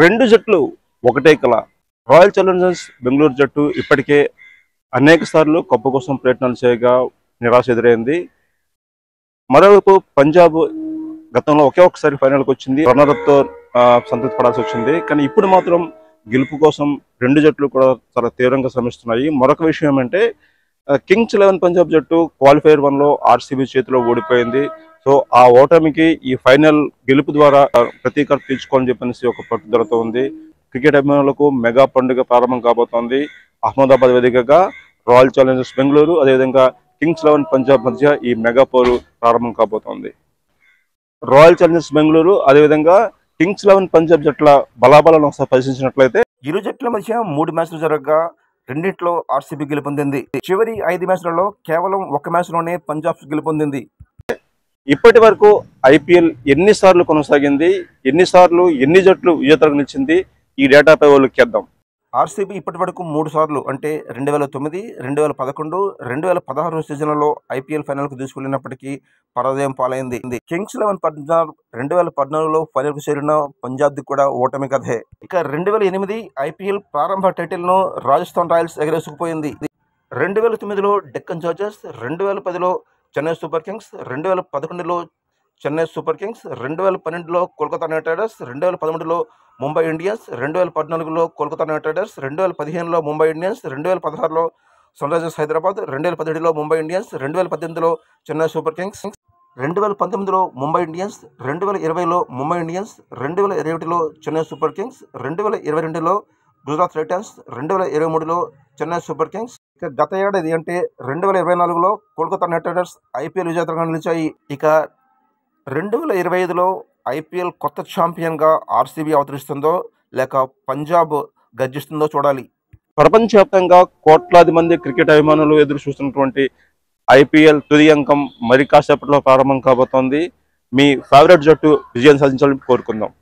రెండు జట్లు ఒకటే కల. రాయల్ ఛాలెంజర్స్ బెంగళూరు జట్టు ఇప్పటికే అనేక సార్లు కప్పు కోసం ప్రయత్నాలు చేయగా నిరాశ ఎదురైంది. మరోవైపు పంజాబ్ గతంలో ఒకే ఒకసారి ఫైనల్కి వచ్చింది, రన్నర్అప్తో సంతృప్తి పడాల్సి వచ్చింది. కానీ ఇప్పుడు మాత్రం గెలుపు కోసం రెండు జట్లు కూడా చాలా తీవ్రంగా శ్రమిస్తున్నాయి. మరొక విషయం ఏమంటే కింగ్స్ 11 పంజాబ్ జట్టు క్వాలిఫైర్ 1లో ఆర్సీబీ చేతిలో ఓడిపోయింది. సో ఆ ఓటమికి ఈ ఫైనల్ గెలుపు ద్వారా ప్రతీకారం తీర్చుకోవాలని చెప్పనేసి ఒక పట్టుదలతో ఉంది. క్రికెట్ అభిమానులకు మెగా పండుగ ప్రారంభం కాబోతోంది. అహ్మదాబాద్ వేదికగా రాయల్ ఛాలెంజర్స్ బెంగళూరు, అదేవిధంగా కింగ్స్ 11 పంజాబ్ మధ్య ఈ మెగా పోరు ప్రారంభం కాబోతోంది. రాయల్ ఛాలెంజర్స్ బెంగళూరు అదేవిధంగా కింగ్స్ 11 పంజాబ్ జట్ల బలాబలను ఒకసారి పరిశీలించినట్లయితే ఇరు జట్ల మధ్య 3 మ్యాచ్లు జరగగా రెండింటిలో ఆర్సీబీ గెలుపొందింది. చివరి 5 మ్యాచ్లలో కేవలం ఒక మ్యాచ్లోనే పంజాబ్ గెలుపొందింది. ఇప్పటి వరకు ఐపీఎల్ ఎన్నిసార్లు కొనసాగింది, ఎన్నిసార్లు ఎన్ని జట్లు విజేతలకు నిలిచింది, ఈ డేటాపై వాళ్ళకేద్దాం. ఆర్సీబీ ఇప్పటి వరకు 3 సార్లు అంటే 2009, 2011, 2016 సీజన్లలో ఐపీఎల్ ఫైనల్కు తీసుకెళ్లినప్పటికీ పరాజయం పాలైంది. కింగ్స్ 11 పంజాబ్ 2014లో ఫైనల్కు చేరిన పంజాబ్ది కూడా ఓటమి కథే. ఇక 2008 ఐపీఎల్ ప్రారంభ టైటిల్ను రాజస్థాన్ రాయల్స్ ఎగరేసుకుపోయింది. 2009లో డెక్కన్ చార్జర్స్, 2010లో చెన్నై సూపర్ కింగ్స్, 2011లో చెన్నై సూపర్ కింగ్స్, 2012లో కోల్కతా నైట్ రైడర్స్, 2013లో ముంబై ఇండియన్స్, 2014లో కోల్కతా నైట్ రైడర్స్, 2015లో ముంబై ఇండియన్స్, 2016లో సన్ రైజర్స్ హైదరాబాద్, 2017లో ముంబై ఇండియన్స్, 2018లో చెన్నై సూపర్ కింగ్స్, 2019లో ముంబై ఇండియన్స్, 2020లో ముంబై ఇండియన్స్, 2021లో చెన్నై సూపర్ కింగ్స్, 2022లో గుజరాత్ టైటన్స్, 2023లో చెన్నై సూపర్ కింగ్స్. ఇక గత ఏడాది అంటే 2024లో కోల్కతా నైట్ రైడర్స్ ఐపీఎల్ విజేతగా నిలిచాయి. ఇక 2025లో ఐపీఎల్ కొత్త ఛాంపియన్గా ఆర్సీబీ అవతరిస్తుందో లేక పంజాబ్ గర్జిస్తుందో చూడాలి. ప్రపంచవ్యాప్తంగా కోట్లాది మంది క్రికెట్ అభిమానులు ఎదురు చూస్తున్నటువంటి ఐపీఎల్ తుది అంకం మరి కాసేపట్లో ప్రారంభం కాబోతోంది. మీ ఫేవరెట్ జట్టు విజయం సాధించాలని కోరుకుందాం.